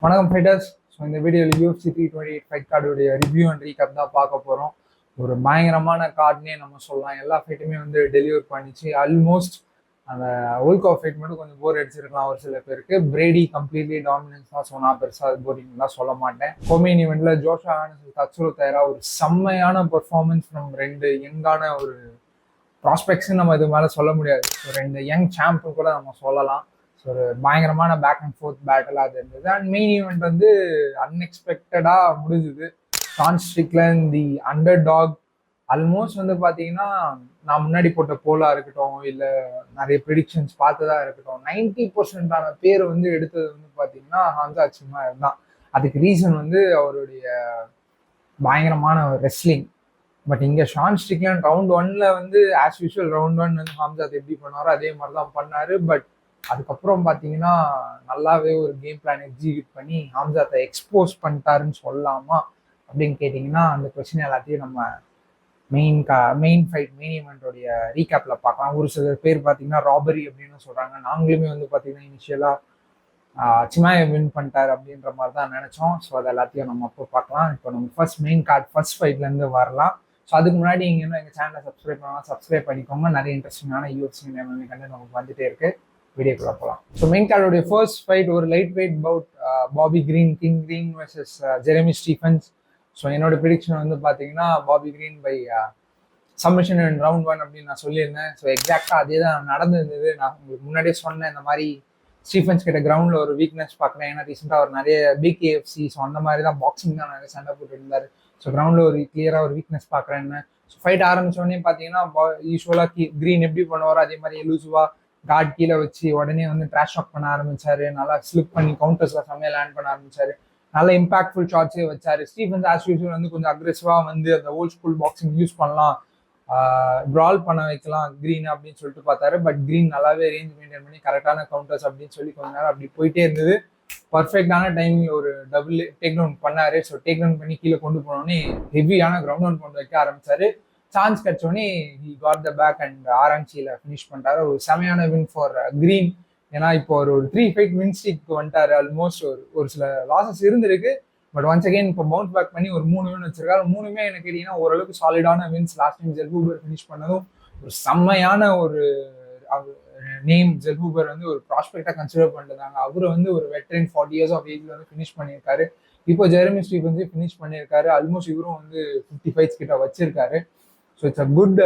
வணக்கம் fighters. So இந்த வீடியோவில் UFC 328 ஃபைட் கார்டுடைய ரிவ்யூ அண்ட் ரீகப் தான் பார்க்க போகிறோம். ஒரு பயங்கரமான கார்டுனே நம்ம சொல்லலாம். எல்லா ஃபைட்டுமே வந்து டெலிவர் பண்ணிச்சு. ஆல்மோஸ்ட் அந்த ஓல்கோ ஃபைட் மட்டும் கொஞ்சம் போர் அடிச்சிருக்கலாம் ஒரு சில பேருக்கு. பிரேடி கம்ப்ளீட்லி டாமினன்ஸ் தான். ஸோ நான் பெருசாக அது போரிங்லாம் சொல்ல மாட்டேன். கோமெயின் ஈவெண்ட்ல ஜோஷா தச்சுரு தயாரா ஒரு செம்மையான பெர்ஃபார்மன்ஸ் நம்ம ரெண்டு யங்கான ஒரு ப்ராஸ்பெக்ட்ஸ் நம்ம இது மேலே சொல்ல முடியாது. ஸோ ரெண்டு யங் சாம்பியன் கூட நம்ம சொல்லலாம். ஸோ ஒரு பயங்கரமான பேக் அண்ட் ஃபோர்த் பேட்டில் அது இருந்தது. அண்ட் மெயின் ஈவெண்ட் வந்து அன்எக்ஸ்பெக்டடாக முடிஞ்சுது. Sean Strickland the underdog. Almost வந்து பார்த்தீங்கன்னா நான் முன்னாடி போட்ட போலாக இருக்கட்டும், இல்லை நிறைய ப்ரிடிக்ஷன்ஸ் பார்த்ததா இருக்கட்டும், 90% பேர் வந்து எடுத்தது வந்து பார்த்தீங்கன்னா ஹாம்சா சிமார் தான். அதுக்கு ரீசன் வந்து அவருடைய பயங்கரமான ரெஸ்லிங். பட் இங்கே ஷான் ஸ்ட்ரிக்லண்ட் ரவுண்ட் 1ல வந்து ஆஸ் யூஷுவல் ரவுண்ட் 1 வந்து ஹாம்சாத் எப்படி பண்ணாரோ அதே மாதிரி தான் பண்ணாரு. பட் அதுக்கப்புறம் பார்த்தீங்கன்னா நல்லாவே ஒரு கேம் பிளான் எக்ஸிக்யூட் பண்ணி ஹாம்சாத்தை எக்ஸ்போஸ் பண்ணிட்டாருன்னு சொல்லலாமா அப்படின்னு கேட்டிங்கன்னா அந்த கொஸ்டின் எல்லாத்தையும் நம்ம மெயின் ஈவெண்ட்டோடைய ரீகேப்ல பார்க்கலாம். ஒரு சில பேர் பார்த்தீங்கன்னா ராபரி அப்படின்னு சொல்கிறாங்க. நாங்களுமே வந்து பார்த்தீங்கன்னா இனிஷியலாக சிமாயை வின் பண்ணிட்டார் அப்படின்ற மாதிரி தான் நினச்சோம். ஸோ அது எல்லாத்தையும் நம்ம அப்போ பார்க்கலாம். இப்போ நம்ம ஃபர்ஸ்ட் ஃபைட்லேருந்து வரலாம். ஸோ அதுக்கு முன்னாடி நீங்கள் இன்னும் எங்கள் சேனலை சப்ஸ்கிரைப் பண்ணலாம், சப்ஸ்கிரைப் பண்ணிக்கோங்க. நிறைய இன்ட்ரெஸ்டிங்கான UFC கண்டு நமக்கு வந்துட்டே இருக்கு. வீடியோக்குள்ள போகலாம். ஸோ மெயின் கார்டுடைய ஃபர்ஸ்ட் ஃபைட் ஒரு lightweight bout, Bobby Green, King Green versus Jeremy Stephens. So என்னோட ப்ரிடிக்ஷன் வந்து பார்த்தீங்கன்னா Bobby Green by submission in round 1 அப்படின்னு நான் சொல்லியிருந்தேன். ஸோ எக்ஸாக்டாக அதே தான் நடந்திருந்தது. நான் உங்களுக்கு முன்னாடியே சொன்னேன் இந்த மாதிரி ஸ்டீஃபன்ஸ் கிட்ட கிரவுண்டில் ஒரு வீக்னஸ் பார்க்குறேன். ஏன்னா ரீசெண்டாக அவர் நிறைய பிகேஎஃப்சி ஸோ அந்த மாதிரி தான் பாக்ஸிங் தான் நிறைய சண்டை போட்டு இருந்தார். ஸோ கிரவுண்டில் ஒரு கிளியராக ஒரு வீக்னஸ் பார்க்குறேன்னு. ஸோ ஃபைட் ஆரம்பித்தோடனே பார்த்தீங்கன்னா யூஸ்வலாக கிரீன் எப்படி பண்ணுவாரோ அதே மாதிரி எலூசுவா கார்ட் கீழே வச்சு உடனே வந்து ட்ராஷ் ஷாக் பண்ண ஆரம்பிச்சாரு. நல்லா ஸ்லிப் பண்ணி கவுண்டர்ஸ்ல செம்மையா லேண்ட் பண்ண ஆரம்பிச்சாரு. நல்ல இம்பாக்ட்ஃபுல் ஷாட்ஸே வச்சாரு. ஸ்டீஃபன்ஸ் ஆஸ் யூஷுவல் வந்து கொஞ்சம் அக்ரெசிவா வந்து அந்த ஓல்ட் ஸ்கூல் பாக்ஸிங் யூஸ் பண்ணலாம், ப்ரால் பண்ண வைக்கலாம் கிரீன் அப்படின்னு சொல்லிட்டு பார்த்தாரு. பட் கிரீன் நல்லாவே ரேஞ்ச் மெயின்டைன் பண்ணி கரெக்டான கவுண்டர்ஸ் அப்படின்னு சொல்லி கொஞ்ச நேரம் அப்படி போயிட்டே இருந்தது. பர்ஃபெக்டான டைமிங் ஒரு டபுள் டேக் டவுன் பண்ணாரு. ஸோ டேக் டவுன் பண்ணி கீழே கொண்டு போனோடனே ஹெவியான கிரவுண்ட் டவுன் கொண்டு வைக்க ஆரம்பிச்சாரு. சான்ஸ் கிடைச்சோடனே he got the back and ஆர்என்சியில் ஃபினிஷ் பண்ணிட்டாரு. ஒரு செமையான வின் ஃபார் கிரீன். ஏன்னா இப்போ ஒரு 3 ஃபைட் வின் ஸ்ட்ரீக் வந்துட்டாரு. ஆல்மோஸ்ட் ஒரு சில லாசஸ் இருந்திருக்கு. பட் ஒன்ஸ் அகெயின் இப்போ பவுன்ஸ் பேக் பண்ணி ஒரு 3 வின் வச்சிருக்காரு. 3மே எனக்கு கேட்டீங்கன்னா ஓரளவுக்கு சாலிடான வின்ஸ். லாஸ்ட் டைம் ஜெல்ஹூபர் ஃபினிஷ் பண்ணதும் ஒரு செம்மையான ஒரு நேம். ஜெல்ஹூபர் வந்து ஒரு ப்ராஸ்பெக்டாக கன்சிடர் பண்ணிருந்தாங்க. அவர் வந்து ஒரு வெட்டரன் 40 years ஆஃப் ஏஜ்ல வந்து ஃபினிஷ் பண்ணியிருக்காரு. இப்போ ஜெரமி ஸ்டீஃபன்ஸே ஃபினிஷ் பண்ணியிருக்காரு. ஆல்மோஸ்ட் இவரும் வந்து 50 ஃபைட்ஸ் கிட்ட வச்சிருக்காரு. So it's a good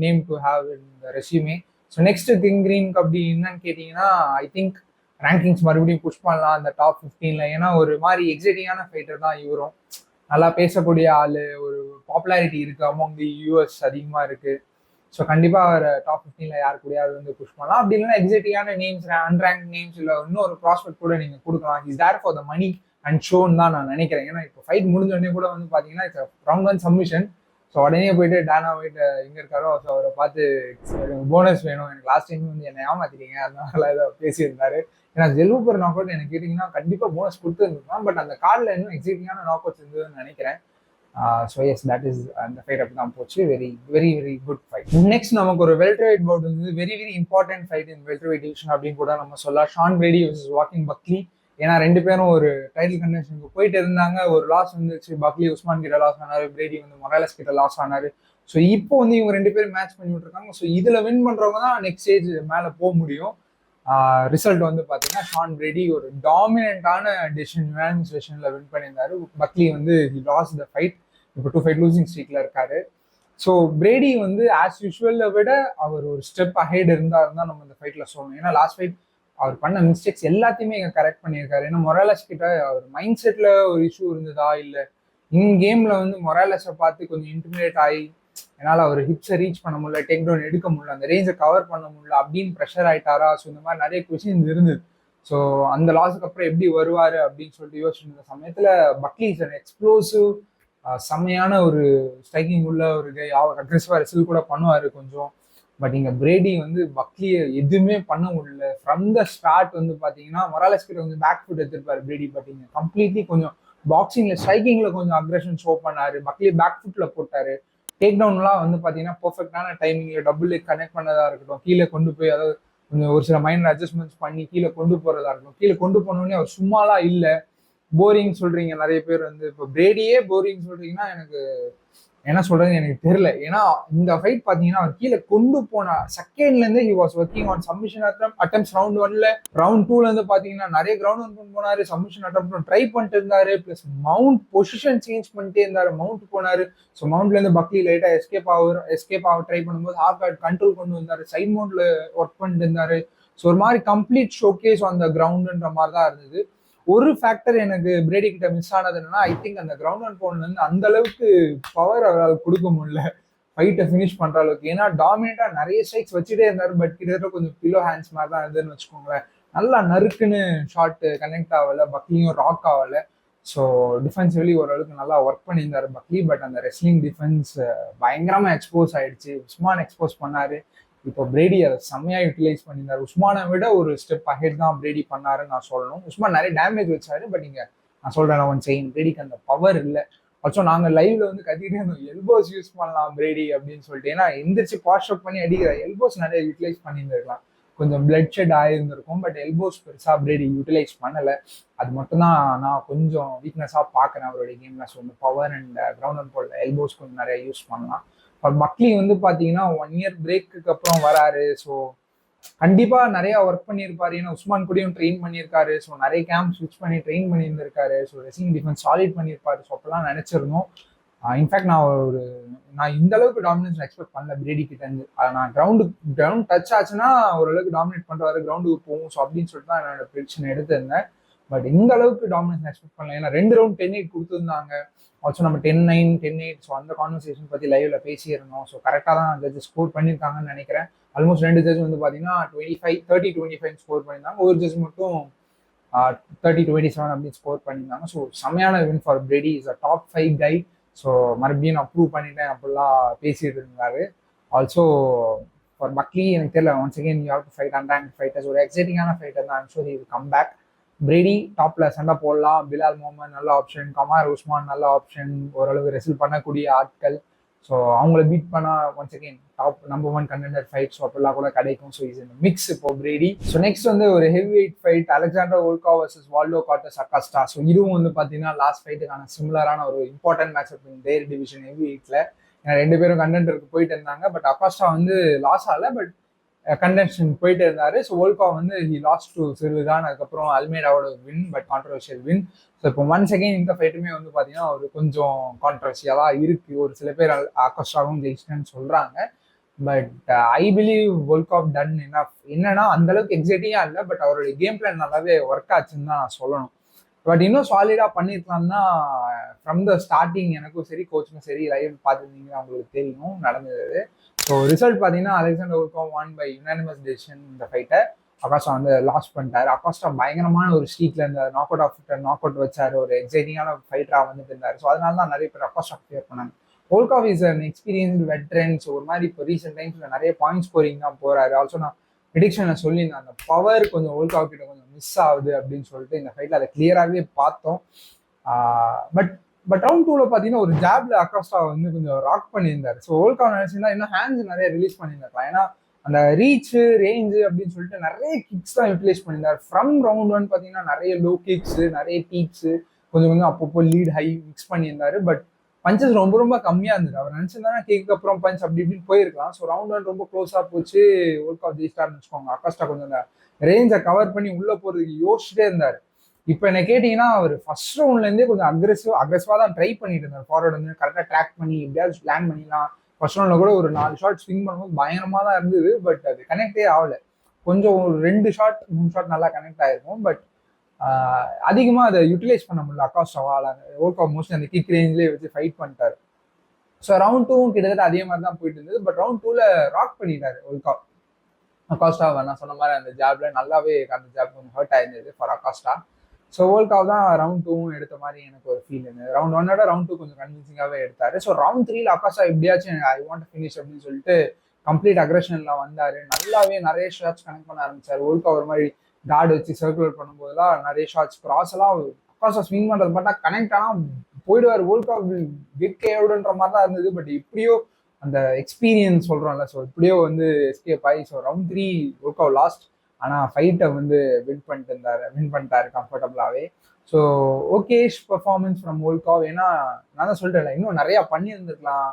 name to have in the resume. So next King கிரீனுக்கு அப்படி என்னன்னு கேட்டிங்கன்னா ஐ திங்க் ரேங்கிங்ஸ் மறுபடியும் புஷ் பண்ணலாம் அந்த டாப் 15ல. ஏன்னா ஒரு மாதிரி எக்ஸைட்டிங்கான ஃபைட்டர் தான் இவரும். நல்லா பேசக்கூடிய ஆள், ஒரு பாப்புலாரிட்டி இருக்குது அமௌங் தி யூஎஸ் அதிகமாக இருக்குது. ஸோ கண்டிப்பாக அவர் டாப் 15ல யார் கூடயாவது வந்து புஷ் பண்ணலாம். அப்படி இல்லைன்னா எக்ஸைட்டிங்கான நேம்ஸ், அன்ரேங்க் நேம்ஸ் இல்லை இன்னொரு ப்ராஸ்பெக்ட் கூட நீங்கள் கொடுக்கலாம். Is there for the money and ஷோன்னு தான் நான் நினைக்கிறேன். ஏன்னா இப்போ ஃபைட் முடிஞ்சோடனே கூட வந்து பார்த்தீங்கன்னா இட்ஸ் ரவுண்ட் 1 சப்மிஷன். ஸோ உடனே போயிட்டு டானா போயிட்டு எங்கே இருக்காரோ ஸோ அவரை பார்த்து போனஸ் வேணும், எனக்கு லாஸ்ட் டைம் வந்து என்னை ஏமாத்திட்டீங்க அதனால ஏதோ பேசியிருந்தாரு. ஏன்னா ஜெல்ஹூபர் நாக் அவுட் எனக்கு கேட்டிங்கன்னா கண்டிப்பாக போனஸ் கொடுத்துருந்துருக்கான். பட் அந்த கார்டில் இன்னும் எக்ஸைட்டிங்கான நாக் அவுட்ஸ் இருந்ததுன்னு நினைக்கிறேன். ஸோ எஸ் தட் இஸ் அந்த ஃபைட் அப்படி தான் போச்சு. Very very very good fight. Next நமக்கு ஒரு வெல்டர்வெயிட் பவுட் வந்து very very important fight in welterweight division அப்படின்னு கூட நம்ம சொல்லலாம். Sean Brady versus Joaquin Buckley. ஏன்னா 2 பேரும் ஒரு டைட்டில் கண்டென்ஷனுக்கு போயிட்டு இருந்தாங்க. ஒரு லாஸ் வந்துச்சு. பக்லி உஸ்மான் கிட்ட லாஸ் ஆனாரு, பிரேடி வந்து மொராலஸ் கிட்ட லாஸ் ஆனாரு. ஸோ இப்போ வந்து இவங்க 2 பேரும் மேட்ச் பண்ணி விட்டுருக்காங்க. ஸோ இதுல வின் பண்றவங்க தான் நெக்ஸ்ட் ஸ்டேஜ் மேலே போக முடியும். ரிசல்ட் வந்து பார்த்தீங்கன்னா ஷான் பிரேடி ஒரு டாமினண்டான டெசிஷன்ல வின் பண்ணியிருந்தாரு. பக்லி வந்து லாஸ் த ஃபைட். இப்போ 2 ஃபைட் லூசிங் ஸ்ட்ரீக்ல இருக்காரு. ஸோ பிரேடி வந்து ஆஸ் யூஷுவலை விட அவர் ஒரு ஸ்டெப் அஹெட் இருந்தாருன்னு தான் நம்ம இந்த ஃபைட்ல சொல்லணும். ஏன்னா லாஸ்ட் ஃபைட் அவர் பண்ண மிஸ்டேக்ஸ் எல்லாத்தையுமே இங்கே கரெக்ட் பண்ணியிருக்காரு. ஏன்னா மொராலஸ் கிட்ட அவர் மைண்ட் செட்ல ஒரு இஷ்யூ இருந்ததா இல்லை இன் கேம்ல வந்து மொராலஸை பார்த்து கொஞ்சம் இன்டிமிடேட் ஆகி என்னால் அவர் ஹிப்ஸை ரீச் பண்ண முடியல, டேக் டவுன் எடுக்க முடியல, அந்த ரேஞ்சை கவர் பண்ண முடியல அப்படின்னு ப்ரெஷர் ஆயிட்டாரா. ஸோ இந்த மாதிரி நிறைய கொஸ்டின்ஸ் இருந்தது. ஸோ அந்த லாஸுக்கு அப்புறம் எப்படி வருவார் அப்படின்னு சொல்லிட்டு யோசிச்சுருந்த சமயத்தில் பக்லி இஸ் அன் எக்ஸ்ப்ளோசிவ், செம்மையான ஒரு ஸ்ட்ரைக்கிங் உள்ள ஒரு அக்ரெசிவா ரெசில் கூட பண்ணுவார் கொஞ்சம். பட் இங்கே பிரேடி வந்து பக்லியை எதுவுமே பண்ண முடியல. ஃப்ரம் த ஸ்டார்ட் வந்து பார்த்தீங்கன்னா மொராலஸ் கிட்ட கொஞ்சம் பேக் ஃபுட் எடுத்திருப்பாரு பிரேடி. பட் இங்கே கம்ப்ளீட்லி கொஞ்சம் பாக்ஸிங்ல ஸ்ட்ரைக்கிங்ல கொஞ்சம் அக்ரெஷன் ஷோ பண்ணாரு. பக்லி பேக் ஃபுட்ல போட்டாரு. டேக் டவுன்லாம் வந்து பார்த்தீங்கன்னா பர்ஃபெக்டான டைமிங்ல டபுள் கனெக்ட் பண்ணதா இருக்கட்டும், கீழே கொண்டு போய் அதாவது கொஞ்சம் ஒரு சில மைண்ட் அட்ஜஸ்ட்மெண்ட்ஸ் பண்ணி கீழே கொண்டு போறதா இருக்கட்டும். கீழே கொண்டு போனோடனே அவர் சும்மாலாம் இல்லை. போரிங் சொல்றீங்க நிறைய பேர் வந்து. இப்போ பிரேடியே போரிங் சொல்றீங்கன்னா எனக்கு என்ன சொல்றதுன்னு எனக்கு தெரியல. ஏன்னா இந்த ஃபைட் பாத்தீங்கன்னா அவர் கீழே கொண்டு போன செகண்ட்ல இருந்து he was working on submission attempts round 1ல. ரவுண்ட் 2ல இருந்து பாத்தீங்கன்னா நிறைய கிரவுண்ட் ஒன் கொண்டு போனாரு, சப்மிஷன் அட்டம் ட்ரை பண்ணிட்டு இருந்தாரு, பிளஸ் மவுண்ட் பொசிஷன் சேஞ்ச் பண்ணிட்டே இருந்தாரு, மவுண்ட் போனாரு. ஸோ மவுண்ட்ல இருந்து பக்லி லைட்டா எஸ்கேப் ஆக ட்ரை பண்ணும்போது ஹாஃப் கார்ட் கண்ட்ரோல் கொண்டு வந்தாரு, சைட் மவுண்ட்ல ஒர்க் பண்ணிட்டு இருந்தாரு. ஸோ ஒரு மாதிரி கம்ப்ளீட் ஷோகேஸ் ஆன் த கிரவுண்ட்ன்ற மாதிரி தான் இருந்தது. ஒரு ஃபேக்டர் எனக்கு பிரேடி கிட்ட மிஸ் ஆனது என்னன்னா, ஐ திங்க் அந்த கிரவுண்ட் அண்ட் பவுண்ட்ல இருந்து அந்த அளவுக்கு பவர் அவரால் கொடுக்க முடியல ஃபைட்டை ஃபினிஷ் பண்ற அளவுக்கு. ஏன்னா டாமினேட்டா நிறைய ஸ்ட்ரைக்ஸ் வச்சுட்டே இருந்தாரு, பட் கிட்டத்தட்ட கொஞ்சம் பிலோ ஹேண்ட்ஸ் மாதிரி தான் இருந்ததுன்னு வச்சுக்கோங்களேன். நல்லா நறுக்குன்னு ஷார்ட் கனெக்ட் ஆகல, பக்லியும் ராக் ஆகல. ஸோ டிஃபென்சிவ்லி ஓரளவுக்கு நல்லா ஒர்க் பண்ணியிருந்தாரு பக்லி. பட் அந்த ரெஸ்லிங் டிஃபென்ஸ் பயங்கரமா எக்ஸ்போஸ் ஆயிடுச்சு. உஸ்மான் எக்ஸ்போஸ் பண்ணாரு. இப்போ பிரேடி அதை செம்மையா யூட்டிலைஸ் பண்ணியிருந்தாரு. உஸ்மானை விட ஒரு ஸ்டெப் அஹெட் தான் பிரேடி பண்ணாருன்னு நான் சொல்லணும். உஸ்மான் நிறைய டேமேஜ் வச்சாரு, பட் இங்க நான் சொல்றேன் ஒன் செயின் பிரேடிக்கு அந்த பவர் இல்லை. ஆல்சோ நாங்க லைவ்ல வந்து கத்திட்டே இருந்தோம் எல்போஸ் யூஸ் பண்ணலாம் பிரேடி அப்படின்னு சொல்லிட்டு. ஏன்னா எந்திரிச்சு பாஸ்ட் அப் பண்ணி அடிக்கிற எல்போஸ் நிறைய யூட்டிலைஸ் பண்ணியிருந்திருக்கலாம், கொஞ்சம் பிளட் ஷெட் ஆயிருந்திருக்கும். பட் எல்போஸ் பெருசா பிரேடி யூட்டிலைஸ் பண்ணல. அது மட்டும் தான் நான் கொஞ்சம் வீக்னஸா பாக்குறேன் அவருடைய கேம்ல. ஸோ இந்த பவர் அண்ட் கிரவுண்ட் அண்ட் போல்ல எல்போஸ் கொஞ்சம் நிறைய யூஸ் பண்ணலாம். பக்லி வந்து பாத்தீங்கன்னா 1 இயர் பிரேக்கு அப்புறம் வராரு. ஸோ கண்டிப்பா நிறைய ஒர்க் பண்ணியிருப்பாரு. ஏன்னா உஸ்மான் கூடயும் ட்ரெயின் பண்ணியிருக்காரு. ஸோ நிறைய கேம்ப் ஸ்விட்ச் பண்ணி ட்ரெயின் பண்ணியிருந்திருக்காரு. ஸோ ரெஸ்லிங் டிஃபென்ஸ் சாலிட் பண்ணியிருப்பாரு. ஸோ அப்பெல்லாம் நினைச்சிருந்தோம். இன்ஃபேக்ட் நான் இந்த அளவுக்கு டாமினன்ஸ் எக்ஸ்பெக்ட் பண்ணல பிரேடி கிட்ட இருந்து. நான் கிரவுண்ட் டச் ஆச்சுன்னா ஓரளவுக்கு டாமினேட் பண்றாரு, கிரவுண்டுக்கு போகும் ஸோ அப்படின்னு சொல்லிட்டு தான் என்னோட ப்ரெடிக்ஷன் எடுத்திருந்தேன். பட் இந்த அளவுக்கு டாமினன்ஸ் எக்ஸ்பெக்ட் பண்ணல. ஏன்னா 2 ரவுண்ட் 10-8 கொடுத்துருந்தாங்க. ஆல்சோ நம்ம 10-9 10-8 ஸோ அந்த கான்வர்சேஷன் பத்தி லைவ்ல பேசியிருந்தோம். ஸோ கரெக்டாக தான் ஜட்ஜஸ் ஸ்கோர் பண்ணியிருக்காங்கன்னு நினைக்கிறேன். ஆல்மோஸ்ட் 2 ஜட்ஜ் வந்து பாத்தீங்கன்னா 30-25 ஸ்கோர் பண்ணியிருந்தாங்க. ஒரு ஜட்ஜ் மட்டும் 30-27 அப்படின்னு ஸ்கோர் பண்ணியிருந்தாங்க. ஸோ செம்மையான win for Brady. Is a top 5 guy. So மறுபடியும் நான் ப்ரூவ் பண்ணிட்டேன் அப்படிலாம் பேசிட்டு இருந்தாரு. ஆல்சோ ஃபார் பக்லி எனக்கு தெரியல, once again you have to fight unranked fighters. ஒரு எக்ஸைட்டிங்கான ஃபைட்டர் தான். I'm sure he will come back. Brady டாப்ல சண்டை போடலாம். பிலால் முகமது நல்ல ஆப்ஷன், கமார் உஸ்மான் நல்ல ஆப்ஷன், ஓரளவு ரெசில் பண்ணக்கூடிய ஆட்கள். ஸோ அவங்கள பீட் பண்ணா once again top number 1 contender fight. So அப்பெல்லாம் கூட கிடைக்கும். ஸோ இஸ் இந்த மிக்ஸ் இப்போ பிரேடி. ஸோ நெக்ஸ்ட் வந்து ஒரு heavyweight fight, Alexander Volkov versus Waldo Cortes Acosta. So இதுவும் வந்து பார்த்தீங்கன்னா லாஸ்ட் ஃபைட்டுக்கான சிமிலரான ஒரு important match up in their division ஹெவி வெயிட்ல. ஏன்னா 2 பேரும் கண்டெண்டருக்கு போயிட்டு இருந்தாங்க. பட் அகாஸ்டா வந்து லாஸ் ஆகல, பட் கண்டென்ஷன் போயிட்டு இருந்தாரு. ஸோ வோல்கோ வந்து ஹி லாஸ்ட் டு சிறுதான். அதுக்கப்புறம் அல்மேடாவோட win, but controversial win. So இப்போ ஒன்ஸ் அகெயின் இந்த ஃபைட்டுமே வந்து பார்த்தீங்கன்னா ஒரு கொஞ்சம் கான்ட்ரவர்ஷியலாக இருக்கு. ஒரு சில பேர் அகாஸ்டாவும் ஜெயிச்சிட்டேன்னு சொல்றாங்க. But I believe Volkov done enough. என்னன்னா அந்த அளவுக்கு எக்ஸைட்டிங்கா இல்லை, பட் அவருடைய கேம் பிளான் நல்லாவே ஒர்க் ஆச்சுன்னு தான் நான் சொல்லணும். பட் இன்னும் சாலிடா பண்ணியிருக்கலாம் தான். ஃப்ரம் த ஸ்டார்டிங் எனக்கும் சரி கோச்சுக்கும் சரி லைவ் பார்த்துருந்தீங்கன்னா அவங்களுக்கு தெரியும் நடந்தது. ஸோ ரிசல்ட் பார்த்தீங்கன்னா Alexander Volkov won by unanimous decision இந்த ஃபைட்டை. அகாஸ்டா வந்து லாஸ் பண்ணிட்டாரு. அகாஸ்டா பயங்கரமான ஒரு ஸ்ட்ரீக்ல இந்த நாக் அவுட் வச்சாரு. ஒரு எக்ஸைட்டிங்கான ஃபைட்டரா வந்துட்டு இருந்தாரு. ஸோ அதனால தான் நிறைய பேர் அகாஸ்டா கிளியர் பண்ணாங்க. Volkov is an experienced veteran. So ஒரு மாதிரி இப்போ ரீசெண்ட் டைம்ஸ்ல நிறைய பாயிண்ட் ஸ்கோரிங் தான் போறாரு. ஆல்சோ நான் ப்ரிடிக்ஷனை சொல்லியிருந்தேன், அந்த பவர் கொஞ்சம் வோல்கோவ் கிட்ட கொஞ்சம் மிஸ் ஆகுது அப்படின்னு சொல்லிட்டு இந்த ஃபைட்ல அதை கிளியராகவே பார்த்தோம். பட் ரவுண்ட் 2ல பார்த்தீங்கன்னா ஒரு ஜாப்ல அகாஸ்டா வந்து கொஞ்சம் ராக் பண்ணியிருந்தாரு. ஸோ வோல்கோவ் நினைச்சிருந்தா இன்னும் ஹேண்ட்ஸ் நிறைய ரிலீஸ் பண்ணியிருந்தாருலாம். ஏன்னா அந்த ரீச் ரேஞ்சு அப்படின்னு சொல்லிட்டு நிறைய கிக்ஸ் தான் யூட்டிலைஸ் பண்ணியிருந்தார். ஃப்ரம் ரவுண்ட் 1 பார்த்தீங்கன்னா நிறைய லோ கிக்ஸ், நிறைய டீக்ஸ், கொஞ்சம் அப்பப்போ லீட் ஹை மிக்ஸ் பண்ணியிருந்தாரு. பட் பஞ்சஸ் ரொம்ப கம்மியா இருந்தது. அவர் நினைச்சிருந்தா கேக்கு அப்புறம் பஞ்ச் அப்படி இப்படின்னு போயிருக்கலாம். ஸோ ரவுண்ட் 1 ரொம்ப க்ளோஸா போச்சு. வோல்கோவ் ஜெயிஸ்டார்னு வச்சுக்கோங்க. அகாஸ்டா கொஞ்சம் அந்த ரேஞ்சை கவர் பண்ணி உள்ள போறதுக்கு யோசிச்சுட்டே இருந்தாரு. இப்போ என்ன கேட்டீங்கன்னா அவர் ஃபர்ஸ்ட் ரவுண்ட்ல இருந்தே கொஞ்சம் அக்ரெசிவா தான் ட்ரை பண்ணிட்டு இருந்தார். ஃபார்வர்ட் வந்து கரெக்டாக ட்ராக் பண்ணி எப்படியாவது லேண்ட் பண்ணிடலாம். ஃபர்ஸ்ட் ரவுண்ட்ல கூட ஒரு 4 ஷாட் ஸ்விங் பண்ணும்போது பயங்கரமா தான் இருந்தது. பட் அது கனெக்டே ஆகல. கொஞ்சம் ஒரு 2 ஷாட் 3 ஷாட் நல்லா கனெக்ட் ஆயிருக்கும். பட் அதிகமாக அதை யூட்டிலைஸ் பண்ண முடியல அகாஸ்டாவால். வோல்கோவ் மோஸ்ட்லி அந்த கிக் ரேஞ்சிலே வச்சு ஃபைட் பண்ணிட்டாரு. ஸோ ரவுண்ட் 2 கிட்டத்தட்ட அதே மாதிரி தான் போயிட்டு இருந்தது. பட் ரவுண்ட் 2ல ராக் பண்ணிட்டாரு வோல்கோவ் அகாஸ்டாவை. நான் சொன்ன மாதிரி அந்த ஜாப்ல நல்லாவே அந்த ஜாப் கொஞ்சம் ஹர்ட் ஆயிருந்தது ஃபார் அகாஸ்டா. ஸோ வோல்கோவ் தான் ரவுண்ட் 2 எடுத்த மாதிரி எனக்கு ஒரு ஃபீல் இருந்தது. ரவுண்ட் 1 ரவுண்ட் 2 கொஞ்சம் கன்வின்சிங்காகவே எடுத்தாரு. ஸோ ரவுண்ட் 3ல அகாஸ்டா எப்படியாச்சும் ஐ வாண்ட் ஃபினிஷ் அப்படின்னு சொல்லிட்டு கம்ப்ளீட் அக்ரெஷன்ல வந்தாரு. நல்லாவே நிறைய ஷாட்ஸ் கனெக்ட் பண்ண ஆரம்பிச்சாரு. வோல்கோவ் ஒரு மாதிரி கார்டு வச்சு சர்க்குலேட் பண்ணும்போதெல்லாம் நிறைய ஷாட்ஸ் கிராஸ் எல்லாம் அகாஸ்டா ஸ்விங் பண்றது பார்த்தா கனெக்ட் ஆனா போயிடுவார். வோல்கோவ் விக்கேடுன்ற மாதிரி தான் இருந்தது. பட் இப்படியோ அந்த எக்ஸ்பீரியன்ஸ் சொல்றோம்ல, ஸோ இப்படியோ வந்து எஸ்கேப் ஆகி ஸோ ரவுண்ட் 3 வோல்கோவ் லாஸ்ட். ஆனால் ஃபைட்டை வந்து வின் பண்ணிட்டாரு கம்ஃபர்டபுளாகவே. So okayish performance from Volkov. ஏன்னா நான் தான் சொல்லிட்டேன், இன்னும் நிறையா பண்ணியிருந்துருக்கலாம்.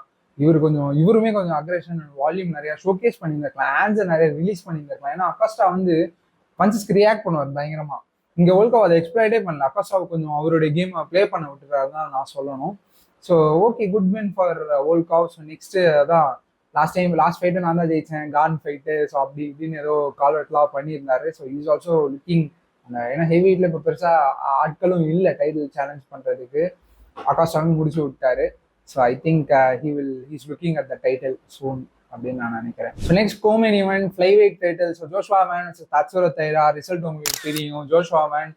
இவருமே கொஞ்சம் அக்ரெஷன் வால்யூம் நிறையா ஷோகேஸ் பண்ணியிருந்திருக்கலாம், ஆன்சர் நிறைய ரிலீஸ் பண்ணியிருந்திருக்கலாம். ஏன்னா அக்காஸ்டா வந்து பஞ்சஸ்க்கு ரியாக்ட் பண்ணுவார் பயங்கரமா. இங்கே வோல்காவ் அதை எக்ஸ்ப்ளாய்டே பண்ணல. அக்காஸ்டாவை கொஞ்சம் அவருடைய கேம் ப்ளே பண்ண விட்டுறாரு தான் நான் சொல்லணும். So okay, good win for Volkov. So next அதான் லாஸ்ட் ஃபைட்டு நான் தான் ஜெயிச்சேன், கான் ஃபைட்டு. ஸோ அப்படி இப்படின்னு ஏதோ கால்வெட்லாம் பண்ணியிருந்தாரு. ஸோ இஸ் ஆல்சோ லுக்கிங், ஏன்னா ஹெவி வெயிட்ல இப்போ பெருசாக ஆட்களும் இல்லை டைட்டில் சேலஞ்ச் பண்ணுறதுக்கு. அக்காஸ்டாவும் முடிச்சு விட்டாரு. So I think he's looking at the title soon அப்படின்னு நான் நினைக்கிறேன். So next co main event flyweight title. So Joshua Van Tatsuro Taira. Result உங்களுக்கு தெரியும். Joshua Van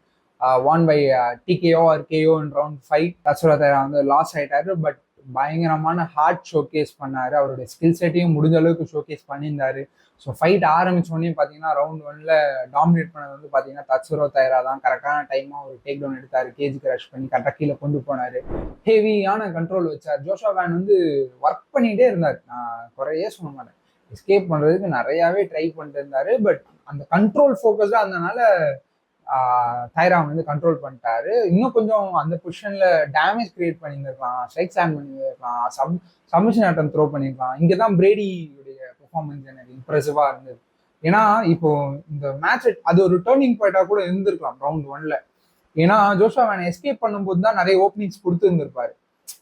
won by TKO or KO in round 5. Tatsuro Taira வந்து loss ஆயிட்டாரு. But பயங்கரமான heart showcase பண்ணாரு. அவருடைய ஸ்கில் செட்டையும் முடிஞ்ச அளவுக்கு ஷோகேஸ் பண்ணியிருந்தாரு. ஸோ ஃபைட் ஆரம்பிச்சோடனே பார்த்தீங்கன்னா ரவுண்ட் 1ல டாமினேட் பண்ணது வந்து பார்த்தீங்கன்னா தட்சுரோ தைரா தான். கரெக்டான டைமாக ஒரு டேக் டவுன் எடுத்தார், கேஜுக்கு ரஷ் பண்ணி கரெக்டாக கீழே கொண்டு போனார். ஹெவியான கண்ட்ரோல் வச்சார். ஜோஷுவா வேன் வந்து ஒர்க் பண்ணிகிட்டே இருந்தார். நான் குறையே சொல்ல மாட்டேன், எஸ்கேப் பண்ணுறதுக்கு நிறையாவே ட்ரை பண்ணிட்டு இருந்தார். பட் அந்த கண்ட்ரோல் ஃபோக்கஸ்டாக இருந்தனால தைரா வந்து கண்ட்ரோல் பண்ணிட்டாரு. இன்னும் கொஞ்சம் அந்த பொசிஷன்ல டேமேஜ் கிரியேட் பண்ணியிருந்திருக்கலாம், ஸ்ட்ரைக் ஸ்டாண்ட் பண்ணியிருக்கலாம், சப்மிஷன் அட்டம் த்ரோ பண்ணியிருக்கலாம். இங்கே தான் பிரேடியுடைய பெர்ஃபார்மன்ஸ் எனக்கு இம்ப்ரெசிவா இருந்தது. ஏன்னா இப்போ இந்த மேட்ச் அது ஒரு டேர்னிங் பாயிண்டா கூட இருந்திருக்கலாம் ரவுண்ட் 1ல. ஏன்னா ஜோஷுவா வேன் எஸ்கேப் பண்ணும்போது தான் நிறைய ஓப்பனிங்ஸ் கொடுத்து இருந்திருப்பாரு.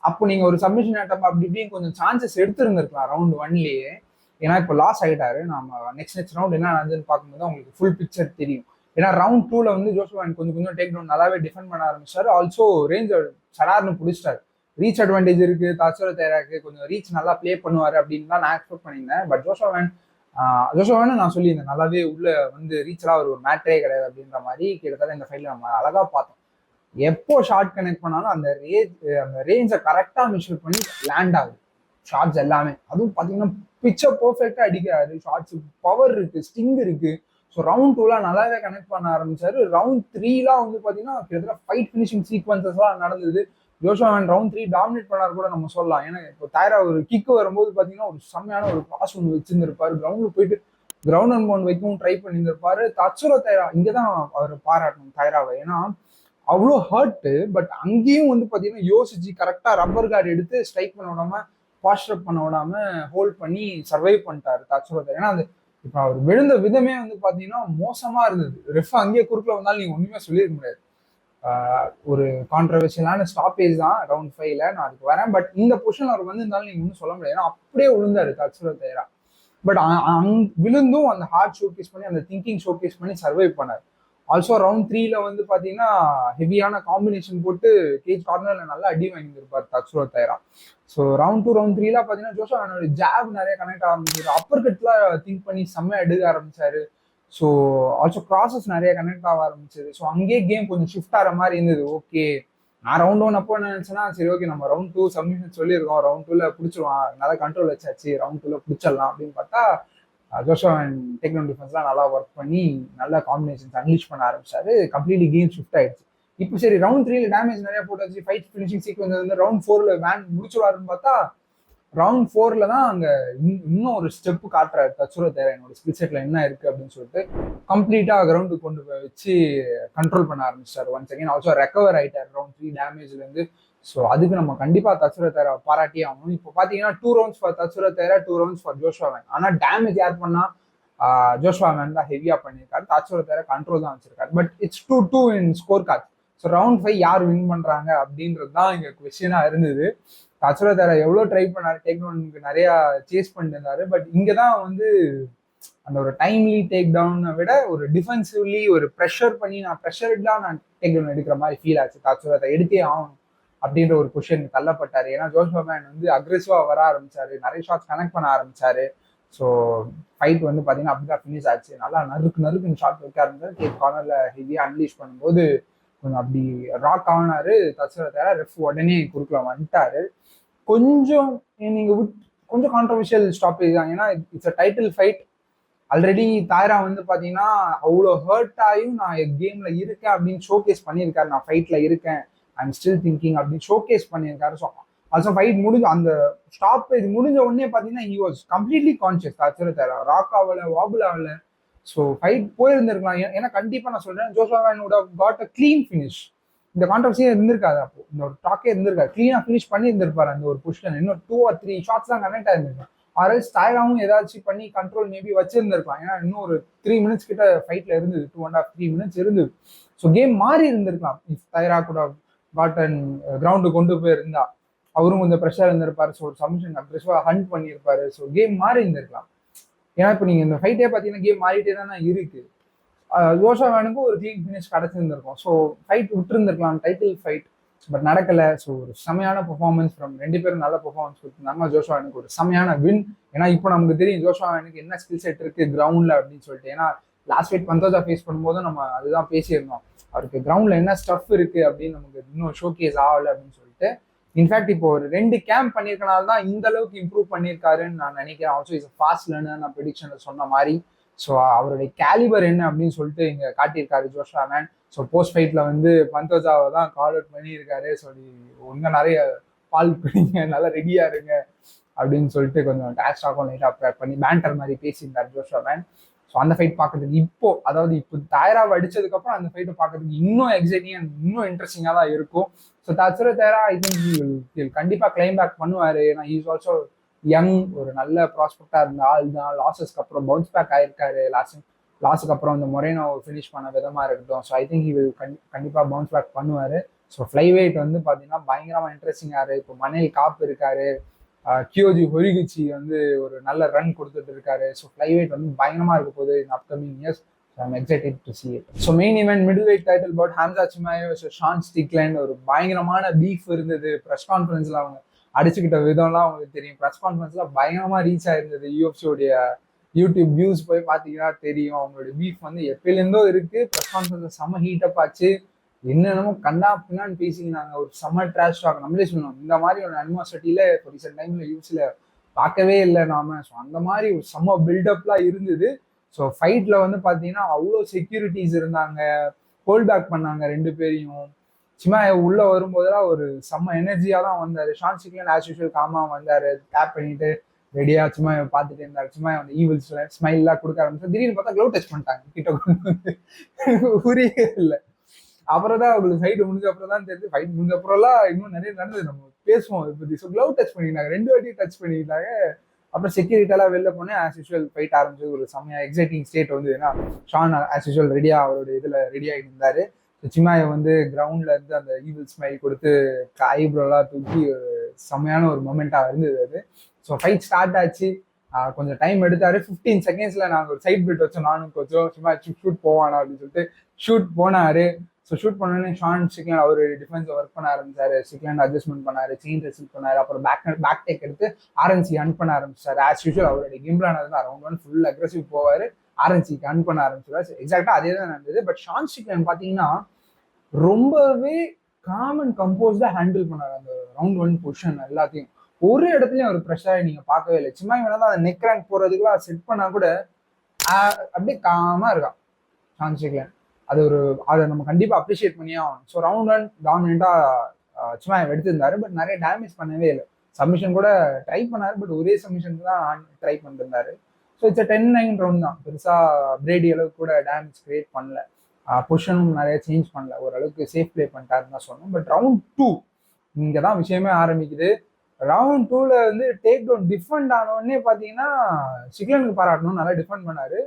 அப்போ நீங்க ஒரு சப்மிஷன் அட்டம் அப்படி இப்படின்னு கொஞ்சம் சான்சஸ் எடுத்துருந்துருக்கலாம் ரவுண்ட் 1லயே. ஏன்னா இப்போ லாஸ் ஆகிட்டாரு. நம்ம நெக்ஸ்ட் ரவுண்ட் என்ன நடந்ததுன்னு பார்க்கும்போது உங்களுக்கு ஃபுல் பிக்சர் தெரியும். ஏன்னா ரவுண்ட் 2ல வந்து ஜோஷுவா வேன் கொஞ்சம் டேக் டவுன் நல்லாவே டிஃபெண்ட் பண்ண ஆரம்பிச்சாரு. ஆல்சோ ரேஞ்ச் சடார்னு பிடிச்சிட்டாரு. ரீச் அட்வான்டேஜ் இருக்கு தட்சுரோ தைராக்கு, கொஞ்சம் ரீச் நல்லா பிளே பண்ணுவாரு அப்படின்னு தான் நான் எக்ஸ்பெக்ட் பண்ணியிருந்தேன். பட் ஜோஷுவா வேன் நான் சொல்லியிருந்தேன் நல்லாவே உள்ள வந்து ரீச்செல்லாம் ஒரு மேட்டரே கிடையாது அப்படின்ற மாதிரி. கிட்டத்தட்ட இந்த ஃபைட்ல நம்ம அழகா பார்த்தோம். எப்போ ஷார்ட் கனெக்ட் பண்ணாலும் அந்த ரேஞ்சை கரெக்டா மெஷர் பண்ணி லேண்ட் ஆகுது ஷார்ட்ஸ் எல்லாமே. அதுவும் பார்த்தீங்கன்னா பிச்சை பர்ஃபெக்டா அடிக்கிறாரு. ஷார்ட்ஸ் பவர் இருக்கு, ஸ்டிங் இருக்கு. ஸோ ரவுண்ட் 2லாம் நல்லாவே கனெக்ட் பண்ண ஆரம்பிச்சாரு. ரவுண்ட் 3லாம் வந்து பார்த்தீங்கன்னா கிட்டத்தட்ட ஃபைட் ஃபினிஷிங் சீக்வன்சஸ்லாம் நடந்தது. ஜோஷுவா வேன் ரவுண்ட் 3 டாமினேட் பண்ணாரு கூட நம்ம சொல்லலாம். ஏன்னா இப்போ தைரா ஒரு கிக் வரும்போது பார்த்தீங்கன்னா ஒரு செம்மையான ஒரு பாஸ் ஒன்று வச்சிருந்திருப்பாரு. கிரவுண்டில் போயிட்டு கிரவுண்ட் அண்ட் பவுண்ட் வைக்கவும் ட்ரை பண்ணியிருந்திருப்பாரு. தட்சுரோ தைரா இங்கே தான் அவர் பாராட்டணும் தைராவை. ஏன்னா அவ்வளோ ஹர்ட்டு. பட் அங்கேயும் வந்து பார்த்தீங்கன்னா யோசிச்சு கரெக்டாக ரப்பர் கார்டு எடுத்து ஸ்ட்ரைக் பண்ண விடாம, பாஸ்டர் பண்ண விடாம ஹோல்ட் பண்ணி சர்வைவ் பண்ணிட்டாரு தட்சுரோ தைரா. ஏன்னா அது இப்போ அவர் விழுந்த விதமே வந்து பார்த்தீங்கன்னா மோசமா இருந்தது. ரெஃப் அங்கேயே குறுக்கில் வந்தாலும் நீங்க ஒண்ணுமே சொல்லியிருக்க முடியாது. ஒரு கான்ட்ரவர்ஷியலான ஸ்டாப்பேஜ் தான் ரவுண்ட் 5ல, நான் அதுக்கு வரேன். பட் இந்த பொசிஷன் அவர் வந்து இருந்தாலும் நீங்க ஒன்றும் சொல்ல முடியாது. ஏன்னா அப்படியே விழுந்தாரு தட்சுரோ தைரா. பட் விழுந்தும் அந்த ஹார்ட் ஷோகேஸ் பண்ணி, அந்த திங்கிங் ஷோகேஸ் பண்ணி சர்வைவ் பண்ணார். ஆல்சோ ரவுண்ட் 3ல வந்து பாத்தீங்கன்னா ஹெவியான காம்பினேஷன் போட்டு கேஜ் கார்னர்ல நல்லா அடி வாங்கியிருப்பார் தட்சுரோ தைரா. ஸோ ரவுண்ட் 2 ரவுண்ட் 3ல பாத்தீங்கன்னா ஜோஷுவா வேனோட ஜாப் நிறைய கனெக்ட் ஆரம்பிச்சாரு. அப்பர் கட்லாம் திங்க் பண்ணி செம்மையா எடுக்க ஆரம்பிச்சாரு. ஸோ ஆல்சோ கிராசஸ் நிறைய கனெக்ட் ஆக ஆரம்பிச்சது. ஸோ அங்கேயே கேம் கொஞ்சம் ஷிஃப்ட் ஆகிற மாதிரி இருந்தது. ஓகே, நான் ரவுண்ட் 1 அப்போ நினைச்சேன்னா சரி ஓகே நம்ம ரவுண்ட் 2 சப்மிஷன் சொல்லியிருக்கோம், ரவுண்ட் 2ல பிடிச்சிருவான், நல்லா கண்ட்ரோல் வச்சாச்சு, ரவுண்ட் 2ல பிடிச்சிடலாம் அப்படின்னு பார்த்தா ஜோஷுவா வேன் டேக் டவுன் டிஃபென்ஸ்லாம் நல்லா ஒர்க் பண்ணி நல்லா காம்பினேஷன்ஸ் அன்லீஷ் பண்ண ஆரம்பிச்சாரு. கம்ப்ளீட்லி கேம் ஷிஃப்ட் ஆயிடுச்சு. இப்போ சரி ரவுண்ட் 3ல டேமேஜ் நிறைய போட்டாச்சு, ஃபைட் ஃபினிஷிங் சீக்வன்ஸ் வந்து ரவுண்ட் 4ல வேன் முடிச்சுவாருன்னு பார்த்தா ரவுண்ட் 4ல தான் அங்க இன்னும் ஒரு ஸ்டெப் காட்டுறாரு தட்சுரோ தைரா என்னோட ஸ்கில் செட்ல என்ன இருக்கு அப்படின்னு சொல்லிட்டு கம்ப்ளீட்டா கிரவுண்டுக்கு கொண்டு போய் வச்சு கண்ட்ரோல் பண்ண ஆரம்பிச்சாரு. ஒன்ஸ் அகைன் ஆல்சோ ரெக்கவர் ஆயிட்டார் ரவுண்ட் 3 டேமேஜ்ல இருந்து. ஸோ அதுக்கு நம்ம கண்டிப்பா தட்சுரோ தைரா பாராட்டி ஆகணும். இப்போ பாத்தீங்கன்னா 2 rounds for Tatsuro Taira, 2 rounds for Joshua Van. ஆனா டேமேஜ் யார் பண்ணா ஜோஷுவா வேன் தான் ஹெவியா பண்ணியிருக்காரு. தட்சுரோ தைரா கண்ட்ரோல் தான் வச்சிருக்காரு. But it's 2-2 in score card. So round 5 யார் வின் பண்றாங்க அப்படின்றது தான் இங்க கொஸ்டினா இருந்தது. தட்சுரோ தைரா எவ்வளோ ட்ரை பண்ணாரு, டேக் டவுனுக்கு நிறைய சேஸ் பண்ணிட்டு இருந்தாரு. பட் இங்கே தான் வந்து அந்த ஒரு டைம்லி டேக் டவுனை விட ஒரு டிஃபென்சிவ்லி ஒரு ப்ரெஷர் பண்ணி நான் டேக் டவுன் எடுக்கிற மாதிரி ஃபீல் ஆச்சு. தட்சுரோ தைரா எடுத்தே ஆகணும் அப்படின்ற ஒரு பொசிஷன் தள்ளப்பட்டாரு. ஏன்னா ஜோஷுவா வேன் வந்து அக்ரெசிவா வர ஆரம்பிச்சாரு, நிறைய ஷாட்ஸ் கனெக்ட் பண்ண ஆரம்பிச்சாரு. ஸோ ஃபைட் வந்து பார்த்தீங்கன்னா அப்படிதான் ஃபினிஷ் ஆச்சு. நல்லா நறுக்குன்னு ஷாட் வைக்க ஆரம்பிச்சாரு. கேட் கார்னர்ல ஹெவியா அன்லீஷ் பண்ணும்போது கொஞ்சம் அப்படி ராக் ஆனாரு தட்சுரோ தைரா. ரெஃப் உடனே குறுக்கல வந்துட்டாரு. கொஞ்சம் நீங்க கொஞ்சம் கான்ட்ரவர்ஷியல் ஸ்டாப்பேஜ் தான். ஏன்னா it's a title fight. Already Taira வந்து பாத்தீங்கன்னா அவ்வளோ ஹர்ட் ஆகியும் நான் கேம்ல இருக்கேன் அப்படின்னு ஷோகேஸ் பண்ணியிருக்காரு. நான் ஃபைட்ல இருக்கேன், ஐம் ஸ்டில் திங்கிங் அப்படின்னு ஷோகேஸ் பண்ணியிருக்காரு. ஸோ ஆல்சோ ஃபைட் முடிஞ்ச அந்த ஸ்டாப்பேஜ் முடிஞ்ச உடனே பாத்தீங்கன்னா he was completely conscious. Tatsuro Taira rock ஆகல, வாபிள் ஆகல. ஸோ ஃபைட் போயிருந்திருக்கலாம். ஏன்னா கண்டிப்பா நான் சொல்றேன் Joshua Van would have got a clean finish. இந்த கான்ட்ரவர்சியே இருந்திருக்காது. அப்போ இந்த ஒரு டாக்கே இருந்திருக்காது. கிளீனா ஃபினிஷ் பண்ணி இருந்திருப்பாரு அந்த ஒரு பொசிஷன். இன்னும் 2 or 3 ஷாட்ஸ் தான் கனெக்ட் ஆயிருந்திருக்கும். ஆர்எல்ஸ் டைராவும் ஏதாச்சும் பண்ணி கண்ட்ரோல் மேபி வச்சிருந்திருக்கலாம். ஏன்னா இன்னும் ஒரு 3 minutes கிட்ட ஃபைட்ல இருந்தது. 2.5 3 minutes இருந்தது. ஸோ கேம் மாறி இருந்திருக்கலாம். இஃப் டைரா கூட காட்டன் கிரவுண்டு கொண்டு போயிருந்தா அவரும் கொஞ்சம் ப்ரெஷர் இருந்திருப்பாரு. ஸோ ஒரு சப்மிஷன் அக்ரெசிவா ஹண்ட் பண்ணியிருப்பாரு. ஸோ கேம் மாறி இருந்திருக்கலாம். ஏன்னா இப்போ நீங்க இந்த ஃபைட்டே பார்த்தீங்கன்னா கேம் மாறிட்டே தானே இருக்கு. ஜோஷா வேனுக்கும் ஒரு கிளீன் ஃபினிஷ் கிடைச்சிருந்திருக்கும். ஸோ ஃபைட் விட்டுருந்துருக்கலாம், டைட்டில் ஃபைட். பட் நடக்கல. ஸோ ஒரு செமையான பெர்ஃபார்மன்ஸ் ஃப்ரம் 2 பேரும் நல்ல பெர்ஃபார்மன்ஸ் கொடுத்துருந்தாங்க. ஜோஷா வேனுக்கு ஒரு செமையான வின். ஏன்னா இப்போ நமக்கு தெரியும் ஜோஷா வேனுக்கு என்ன ஸ்கில் செட் இருக்கு கிரவுண்ட்ல அப்படின்னு சொல்லிட்டு. ஏன்னா லாஸ்ட் ஃபைட் பந்தோஜா ஃபேஸ் பண்ணும்போது நம்ம அதுதான் பேசியிருந்தோம். அவருக்கு கிரவுண்ட்ல என்ன ஸ்டஃப் இருக்கு அப்படின்னு நமக்கு இன்னும் ஷோகேஸ் ஆகல அப்படின்னு சொல்லிட்டு. இன்ஃபேக்ட் இப்போ ஒரு 2 கேம்ப் பண்ணியிருக்கனால தான் இந்த அளவுக்கு இம்ப்ரூவ் பண்ணியிருக்காருன்னு நான் நினைக்கிறேன். ஆல்சோ இஸ் ஃபாஸ்ட் லேர்னர், நான் ப்ரெடிக்ஷன்ல சொன்ன மாதிரி. ஸோ அவருடைய கேலிபர் என்ன அப்படின்னு சொல்லிட்டு இங்க காட்டியிருக்காரு ஜோஷா மேன். ஸோ போஸ்ட் ஃபைட்ல வந்து பந்தோஜாவை தான் கால் அவுட் பண்ணியிருக்காரு. ஸோ இன்னும் நிறைய பால் குடிங்க, நல்லா ரெடியா இருங்க அப்படின்னு சொல்லிட்டு கொஞ்சம் டேஷ் ஆகும் லைட்டாக பண்ணி பேண்டர் மாதிரி பேசியிருந்தார் ஜோஷா மேன். ஸோ அந்த ஃபைட் பார்க்கறதுக்கு இப்போ, அதாவது இப்போ தாயராவை அடிச்சதுக்கு அப்புறம் அந்த ஃபைட்டை பார்க்கறதுக்கு இன்னும் எக்ஸைட்டிங் அண்ட் இன்னும் இன்ட்ரெஸ்டிங்காக தான் இருக்கும். ஸோ தட்சர தாயரா ஐ திங்க் கண்டிப்பாக கிளைம் பேக் பண்ணுவார். ஏன்னா இஸ் ஆல்சோ யங், ஒரு நல்ல ப்ராஸ்பெக்டா இருந்த ஆள் தான். லாஸஸ்க்கு அப்புறம் பவுன்ஸ் பேக் ஆயிருக்காரு. லாஸுக்கு அப்புறம் இந்த மொரேனோ ஃபினிஷ் பண்ண விதமா இருக்கட்டும். So I think he will கண்டிப்பா பவுன்ஸ் பேக் பண்ணுவாரு. ஸோ ஃப்ளை வெயிட் வந்து பாத்தீங்கன்னா பயங்கரமா இன்ட்ரெஸ்டிங்கா இருக்கு. இப்போ மணேல் காப் இருக்காரு, கியோஜி ஹொரிகுச்சி வந்து ஒரு நல்ல ரன் கொடுத்துட்டு இருக்காரு. ஸோ ஃப்ளை வெயிட் வந்து பயங்கரமா இருக்க போகுது இன் upcoming years. I'm excited to see it. So main event middleweight title bout Hamza Chimaev versus Sean Strickland. ஒரு பயங்கரமான பீஃப் இருந்தது. ப்ரெஸ் கான்ஃபரன்ஸ்ல அவங்க அடிச்சுக்கிட்ட விதம்லாம் அவங்களுக்கு தெரியும். ப்ரெஸ் கான்ஃபரன்ஸ்ல பயங்கரமா ரீச் ஆயிருந்தது. யூஎஃப்சியோடைய யூடியூப் வியூஸ் போய் பார்த்தீங்கன்னா தெரியும். அவங்களுடைய பீஃப் வந்து எப்பயிலேருந்தோ இருக்கு. ப்ரெஸ் கான்ஃபரன்ஸ்ல செம்ம ஹீட்டப் ஆச்சு. என்னென்னமோ கண்டா பின்னான்னு பேசிக்கினாங்க. ஒரு செம்ம ட்ராஷ் டாக். நம்மளே சொல்லணும், இந்த மாதிரி ஒரு அனிமாசிட்டியில இப்போ ரீசெண்ட் டைம்ல யூஎஃப்சில பார்க்கவே இல்லை நாம. ஸோ அந்த மாதிரி ஒரு செம்ம பில்டப்லாம் இருந்தது. ஸோ ஃபைட்ல வந்து பார்த்தீங்கன்னா அவ்வளோ செக்யூரிட்டிஸ் இருந்தாங்க. ஹோல்ட் பேக் பண்ணாங்க 2 பேரையும். சும்மா உள்ள வரும்போதெல்லாம் ஒரு செம்ம எனர்ஜியா தான் வந்தாரு. ஷான் ஸ்ட்ரிக்லண்ட் ஆஸ் யூஷுவல் காமா வந்தாரு. டேப் பண்ணிட்டு ரெடியா சும்மா பார்த்துட்டு இருந்தாரு. சும்மா அந்த ஈவில் ஸ்மைல்லாம் கொடுக்க ஆரம்பிச்சு. திடீர்னு பார்த்தா க்ளவ் டச் பண்ணிட்டாங்க கிட்ட கொண்டு வந்து. புரியவே இல்லை. அப்புறம் தான் அவங்களுக்கு ஃபைட் முடிஞ்ச அப்புறம் தான் தெரிஞ்சு. ஃபைட் முடிஞ்ச அப்புறம்லாம் இன்னும் நிறைய நடந்தது, நம்ம பேசுவோம் அதை பத்தி. ஸோ க்ளவ் டச் பண்ணிட்டாங்க, 2 வாட்டி டச் பண்ணிட்டாங்க. அப்புறம் செக்யூரிட்டியெல்லாம் வெளில போனேன். ஆஸ் யூஷுவல் ஃபைட் ஆரம்பிச்சது. ஒரு செம்மையா எக்ஸைட்டிங் ஸ்டேட் வந்து. ஏன்னா ஷான் ஆஸ் யூஷுவல் ரெடியா அவரோட இதுல ரெடி ஆகிட்டு இருந்தாரு. சிமாயை வந்து கிரவுண்ட்ல இருந்து அந்த ஈவில் ஸ்மைல் கொடுத்து ஐப்ரோலாம் தூக்கி ஒரு செம்மையான ஒரு மொமெண்டா இருந்தது அது. ஸோ ஃபைட் ஸ்டார்ட் ஆச்சு. கொஞ்சம் டைம் எடுத்தாரு. 15 secondsல நாங்கள் ஒரு சைட் பிட் வச்சோம். நானும் கொஞ்சம் சும்மா ஷூட் போவானா அப்படின்னு சொல்லிட்டு ஷூட் போனாரு. ஸோ ஷூட் பண்ணோன்னே ஷான் ஸ்ட்ரிக்லண்ட் அவர் டிஃபென்ஸை ஒர்க் பண்ண ஆரம்பிச்சாரு. ஸ்ட்ரிக்லண்ட் அட்ஜஸ்ட்மெண்ட் பண்ணாரு, செயின் ரெசில் பண்ணாரு. அப்புறம் பேக் டேக் எடுத்து ஆர்என்சி ஹன் பண்ண ஆரம்பிச்சாரு. ஆஸ் யூஷுவல் அவருடைய கேம் பிளான் அதுதான். ரவுண்ட் 1 ஃபுல் அக்ரெசிவ் போவாரு, ஆர்என்சிக்கு ஹன் பண்ண ஆரம்பிச்சாரு. எக்ஸாக்டா அதே தான் நடந்தது. பட் ஷான் ஸ்ட்ரிக்லண்ட் பாத்தீங்கன்னா ரொம்பவே காம் அண்ட் கம்போஸ்டா ஹேண்டில் பண்ணாரு அந்த ரவுண்ட் 1 பொசிஷன் எல்லாத்தையும். ஒரு இடத்துலயும் ஒரு ப்ரெஷரை நீங்க பார்க்கவே இல்லை. சும்மா வேணா அந்த நெக் ரேங்க் போறதுக்குலாம் செட் பண்ணா கூட அப்படியே காமா இருக்கான் ஷான் ஸ்ட்ரிக்லண்ட். அது ஒரு அதை நம்ம கண்டிப்பா அப்ரிஷியேட் பண்ணியே ஆகணும். ஸோ ரவுண்ட் 1 டாமினண்டா சும்மா எடுத்திருந்தாரு. பட் நிறைய டேமேஜ் பண்ணவே இல்லை. சப்மிஷன் கூட ட்ரை பண்ணாரு. பட் ஒரே சப்மிஷனுக்கு தான் ட்ரை பண்ணிருந்தாரு. ஸோ இட்ஸ் 10-9 ரவுண்ட் தான். பெருசா பிரேடி அளவுக்கு கூட டேமேஜ் கிரியேட் பண்ணல. பொசிஷனும் நிறைய சேஞ்ச் பண்ணல. ஓரளவுக்கு சேஃப் பிளே பண்ணிட்டாருன்னு தான் சொன்னோம். பட் ரவுண்ட் 2 இங்கே தான் விஷயமே ஆரம்பிக்குது. ரவுண்ட் 2ல வந்து டேக் டவுன் டிஃபெண்ட் ஆனோடனே பார்த்தீங்கன்னா ஸ்ட்ரிக்லண்டுக்கு பாராட்டணும், நல்லா டிஃபெண்ட் பண்ணாரு.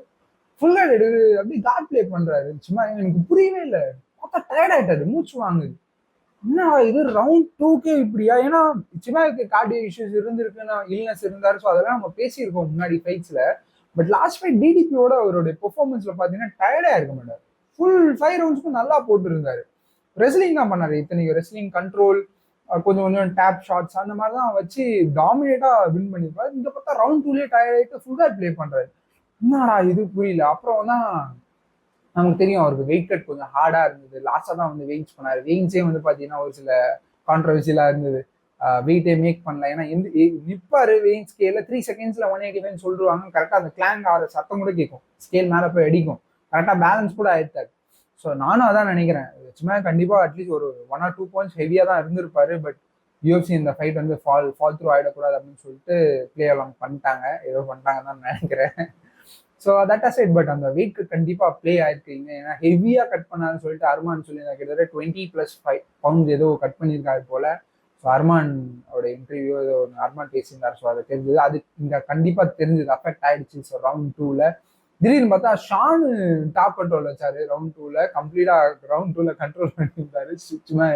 ஃபுல்லா எடுத்து அப்படி காட் பிளே பண்றாரு. சும்மா எனக்கு புரியவே இல்லை. பார்த்தா டயர்ட் ஆயிட்டாரு, மூச்சு வாங்குது. என்ன இது ரவுண்ட் 2க்கே இப்படியா? ஏன்னா சிமாவுக்கு கார்டியோ இஷ்யூஸ் இருந்திருக்குன்னா, இல்னஸ் இருந்தாரு. ஸோ அதெல்லாம் நம்ம பேசியிருக்கோம் முன்னாடி ஃபைட்ஸ்ல. பட் லாஸ்ட் ஃபைட் டிடிபியோட அவருடைய பெர்ஃபார்மன்ஸ்ல பார்த்தீங்கன்னா டயர்டா இருக்க மாட்டாரு. ஃபுல் 5 ரவுண்ட்ஸ்க்கும் நல்லா போட்டு இருந்தாரு. ரெஸ்லிங் தான் பண்ணாரு. இத்தனைக்கு ரெஸ்லிங் கண்ட்ரோல், கொஞ்சம் கொஞ்சம் டேப் ஷாட்ஸ் அந்த மாதிரி தான் வச்சு டாமினேட்டா வின் பண்ணிருப்பாரு. இந்த பார்த்தா ரவுண்ட் 2லயே டயர்ட் ஆயிட்டு ஃபுல் கார்ட் பிளே பண்றாரு. என்னடா இது புரியல. அப்புறம் தான் நமக்கு தெரியும் அவருக்கு வெயிட் கட் கொஞ்சம் ஹார்டா இருந்தது. லாஸ்டா தான் வந்து வெயிட்ஸ் பண்ணாரு. வெயிட்ஸே வந்து பாத்தீங்கன்னா ஒரு சில கான்ட்ரவர்சியலா இருந்தது. வெயிட்டே மேக் பண்ணல. ஏன்னா நிப்பாரு வெயிட் ஸ்கேல 3 secondsல 185 சொல்லிடுவாங்க. கரெக்டா அந்த கிளாங் ஆற சத்தம் கூட கேட்கும். ஸ்கேல் மேல போய் அடிக்கும். கரெக்டா பேலன்ஸ் கூட ஆயிட்டாரு. ஸோ நானும் அதான் நினைக்கிறேன். சும்மா கண்டிப்பா அட்லீஸ்ட் ஒரு 1 or 2 points ஹெவியா தான் இருந்திருப்பாரு. பட் யூஎஃப்சி இந்த ஃபைட் வந்து ஃபால் த்ரூ ஆயிடக்கூடாது அப்படின்னு சொல்லிட்டு பிளே அலாங் பண்ணிட்டாங்க. ஏதோ பண்ணிட்டாங்கன்னு தான் நினைக்கிறேன். ஸோ தட் அசைட் பட் அந்த வெயிட்க்கு கண்டிப்பாக ப்ளே ஆயிருக்கீங்க. ஏன்னா ஹெவியாக கட் பண்ணாருன்னு சொல்லிட்டு அர்மான் சொல்லியிருந்தாங்க. கிட்டத்தட்ட 20+5 பவுண்ட்ஸ் ஏதோ கட் பண்ணியிருக்காரு போல. ஸோ அர்மானோட இன்டர்வியூ ஏதோ அர்மான் பேசியிருந்தார். ஸோ அதை தெரிஞ்சது, அது இங்கே கண்டிப்பாக தெரிஞ்சது, அஃபெக்ட் ஆயிடுச்சு. ஸோ ரவுண்ட் 2ல திடீர்னு பார்த்தா ஷானு டாப் கண்ட்ரோல் வச்சாரு. ரவுண்ட் 2ல கம்ப்ளீட்டா ரவுண்ட் 2ல கண்ட்ரோல் பண்ணியிருந்தாரு. சும்மா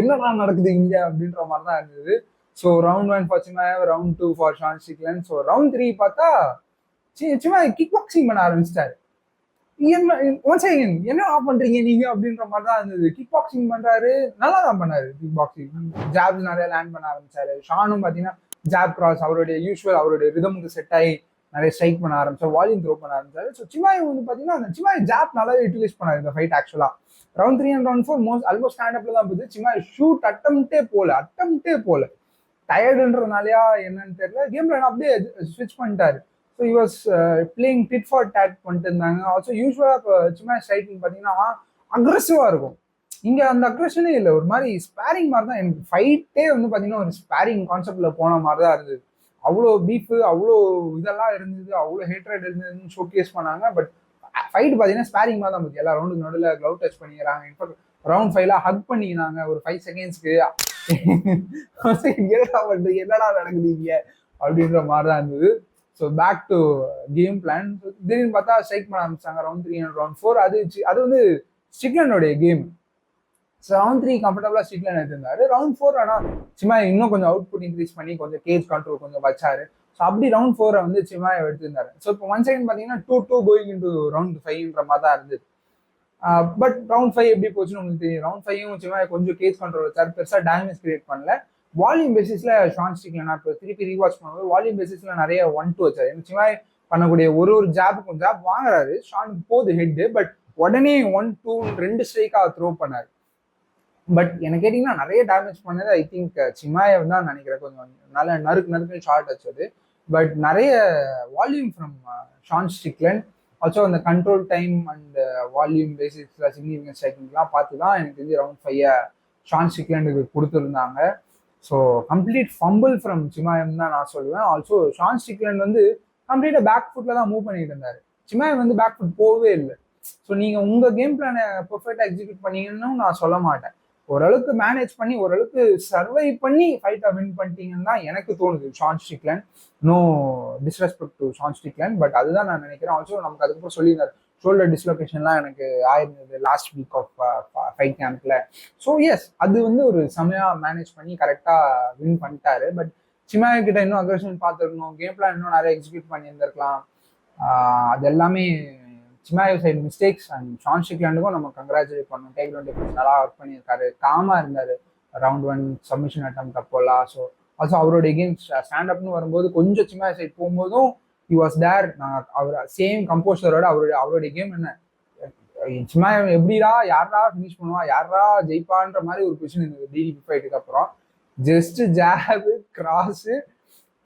என்னடா நடக்குது இங்க அப்படின்ற மாதிரி தான் இருந்தது. So round 1 for Chimaev, round 2 for Sean Strickland. So round 3 பார்த்தா சும்மா கிக் பாக்ஸிங் பண்ண ஆரம்பிச்சிட்டாரு. என்ன ஆஃப் பண்றீங்க நீங்க அப்படின்ற மாதிரி தான் இருந்தது. கிக் பாக்ஸிங் பண்றாரு, நல்லா தான் பண்ணாரு. கிக் பாக்ஸிங் ஜாப் நிறைய லேண்ட் பண்ண ஆரம்பிச்சாரு. ஷானும் பாத்தீங்கன்னா ஜாப் கிராஸ் அவருடைய யூஸ்வல் அவருடைய ரிதமுக்கு செட் ஆகி நிறைய ஸ்ட்ரைக் பண்ண ஆரம்பிச்சார், வால்யூம் த்ரோ பண்ண ஆரம்பிச்சாரு. ஸோ சிமாய் வந்து பாத்தீங்கன்னா அந்த சிமாய் ஜாப் நல்லாவே யூட்டிலைஸ் பண்ணாரு இந்த fight. Actually round 3 and round 4 almost stand அப்ல தான் போகுது. சிமாய் ஷூட் அட்டம்ப்டே போல டயர்டுன்றதுனாலயா என்னன்னு தெரியல. கேம் பிளான் அப்படியே ஸ்விட்ச் பண்ணிட்டாரு. So he was playing did for date பண்ணிட்டு இருந்தாங்க. ஆல்சோ யூஸ்வலா இப்போ சிமாய் ஸ்ட்ரைக்கிங் பார்த்தீங்கன்னா அக்ரெசிவா இருக்கும். இங்க அந்த அக்ரெஷனே இல்லை, ஒரு மாதிரி ஸ்பேரிங் மாதிரி தான். எனக்கு ஃபைட்டே வந்து பார்த்தீங்கன்னா ஒரு ஸ்பேரிங் கான்செப்ட்ல போன மாதிரி தான் இருந்தது. அவ்வளோ பீஃபு, அவ்வளோ இதெல்லாம் இருந்தது, அவ்வளோ ஹேட்ரட் இருந்ததுன்னு ஷோகேஸ் பண்ணாங்க. பட் ஃபைட் பார்த்தீங்கன்னா ஸ்பேரிங் மாதிரி தான் போச்சு. எல்லா ரவுண்டுக்கு நடுவில் க்ளவ் டச் பண்ணிக்கிறாங்க. இன்ஃபேக்ட் ரவுண்ட் 5ல ஹக் பண்ணிக்கிறாங்க ஒரு 5 செகண்ட்ஸ்க்கு. என்னடா நடக்குதுங்க அப்படின்ற மாதிரி தான் இருந்தது. So back to game plan. திடீர்னு பார்த்தா ஸ்ட்ரைக் பண்ண ஆரம்பிச்சாங்க ரவுண்ட் 3 அண்ட் ரவுண்ட் 4. அது வந்து ஸ்ட்ரிக்லண்டோடைய கேம். ஸோ ரவுண்ட் 3 கம்ஃபர்டபுளா ஸ்ட்ரிக்லண்ட் எடுத்திருந்தாரு. ரவுண்ட் 4 ஆனால் சிமாய் இன்னும் கொஞ்சம் அவுட்புட் இன்க்ரீஸ் பண்ணி கொஞ்சம் கேஜ் கண்ட்ரோல் கொஞ்சம் வச்சாரு. ஸோ அப்படி ரவுண்ட் 4 வந்து சிமாய் எடுத்திருந்தாரு. ஸோ இப்போ ஒன் செகண்ட் பார்த்தீங்கன்னா 2-2 கோயிங் இன்டு ரவுண்ட் 5ன்ற மாதிரி தான் இருந்தது. பட் ரவுண்ட் 5 எப்படி போச்சுன்னு உங்களுக்கு தெரியும். ரவுண்ட் 5யும் சிமாய் கொஞ்சம் கேஜ் கண்ட்ரோல் வச்சாரு, பெருசாக டேமேஜ் கிரியேட் பண்ணல. வால்யூம் பேசிஸ்ல ஷான் ஸ்ட்ரிக்லண்ட் இப்போ திருப்பி ரீவாட்ச் பண்ணும்போது வால்யூம் பேசிஸ்ல நிறைய 1-2 வச்சாரு. சிமாய் பண்ணக்கூடிய ஒரு ஜாப்புக்கும் ஜாப் வாங்குறாரு, ஷானுக்கு போகுது ஹெட், பட் உடனே 1-2 2 ஸ்ட்ரைக்கா த்ரோ பண்ணாரு. பட் எனக்கு கேட்டீங்கன்னா நிறைய டேமேஜ் பண்ணது ஐ திங்க் சிமாயவ் தான் நினைக்கிறேன். கொஞ்சம் நல்ல நறுக்கு ஷார்ட் வச்சது. பட் நிறைய volume from Sean Strickland. Also அந்த கண்ட்ரோல் டைம் அண்ட் வால்யூம் பேசிஸ்ல சிக்னிஃபிகன்ட் ஸ்ட்ரைக்கிங்லாம் பார்த்து தான் எனக்கு தெரிஞ்சு ரவுண்ட் 5 ஷான் ஸ்ட்ரிக்லண்டுக்கு கொடுத்துருந்தாங்க. So complete fumble from Chimaev தான் நான் சொல்லுவேன். ஆல்சோ ஷான் ஸ்ட்ரிக்லண்ட் வந்து கம்ப்ளீட்டாக பேக் ஃபுட்ல தான் மூவ் பண்ணிட்டு இருந்தாரு. சிமாயவ் வந்து பேக் ஃபுட் போகவே இல்லை. ஸோ நீங்கள் உங்கள் கேம் பிளானை பெர்ஃபெக்டாக எக்ஸிக்யூட் பண்ணீங்கன்னு நான் சொல்ல மாட்டேன். ஓரளவுக்கு மேனேஜ் பண்ணி ஓரளவுக்கு சர்வை பண்ணி ஃபைட்டை வின் பண்ணிட்டீங்கன்னு தான் எனக்கு தோணுது Sean Strickland. No disrespect to Sean Strickland, but அதுதான் நான் நினைக்கிறேன். ஆல்சோ நமக்கு அதுக்கப்புறம் சொல்லியிருந்தாரு ஷோல்டர் டிஸ்லொகேஷன்லாம் எனக்கு ஆயிருந்தது லாஸ்ட் வீக் ஆஃப் ஃபைட் கேம்ப்ல. ஸோ எஸ், அது வந்து ஒரு செமையா மேனேஜ் பண்ணி கரெக்டாக வின் பண்ணிட்டாரு. பட் சிமாய் கிட்ட இன்னும் அக்ரெஷன் பார்த்துருக்கணும், கேம் பிளான் இன்னும் நிறைய எக்ஸிக்யூட் பண்ணியிருந்திருக்கலாம். அது எல்லாமே சிமாய் சைடு மிஸ்டேக்ஸ். அண்ட் ஷான் ஸ்ட்ரிக்லண்டுக்கும் நம்ம கங்க்ராச்சுலேட் பண்ணணும். டேக் டவுன் டிஃபென்ஸ் நல்லா ஒர்க் பண்ணியிருக்காரு, காமா இருந்தாரு ரவுண்ட் 1 சப்மிஷன் அட்டம் அப்போலாம். ஸோ ஆல்சோ அவருடைய கேம் ஸ்டாண்ட் அப்னு வரும்போது கொஞ்சம் சிமாய் சைட் போகும்போதும் he was there. நான் அவர் சேம் கம்போஸரோட அவருடைய கேம் என்ன சிமாய் எப்படிடா யாரா ஃபினிஷ் பண்ணுவா, யாரா ஜெயிப்பான்ற மாதிரி ஒரு கொஸ்டின் இருந்தது டிடிபி ஃபைட்டுக்கு அப்புறம். ஜஸ்ட் ஜாபு கிராஸு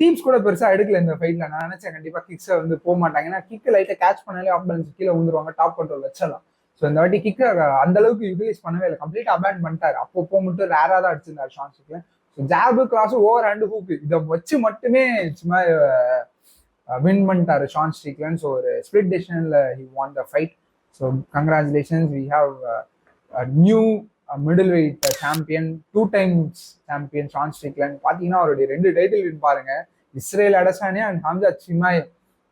டீம்ஸ் கூட பெருசா எடுக்கல இந்த ஃபைட்ல. நான் நினைச்சேன் கண்டிப்பா கிக்ஸை வந்து போக மாட்டாங்க, ஏன்னா கிக் லைட்டை கேட்ச் பண்ணாலே ஆஃப் பேலன்ஸ் கீழே விழுந்துருவாங்க, டாப் கண்ட்ரோல் வச்சிடலாம். ஸோ இந்த வாட்டி கிக்கை அந்த அளவுக்கு யூட்டிலைஸ் பண்ணவே இல்லை, கம்ப்ளீட் அபேண்ட் பண்ணிட்டாரு. அப்போ மட்டும் ரேரா தான் அடிச்சிருந்தாரு Sean Strickland. So jab cross over hand hook இதை வச்சு மட்டுமே சும்மா வின் பண்ணிட்டாரு ஷான் ஸ்ட்ரிக்லண்ட். ஸோ ஒரு ஸ்பிளிட் டெசிஷன்ல he won the fight. So congratulations, we have new middleweight champion, 2 times champion Sean Strickland. பார்த்தீங்கன்னா அவருடைய 2 டைட்டில் வின் பாருங்க, Israel Adesanya and Khamzat Chimaev.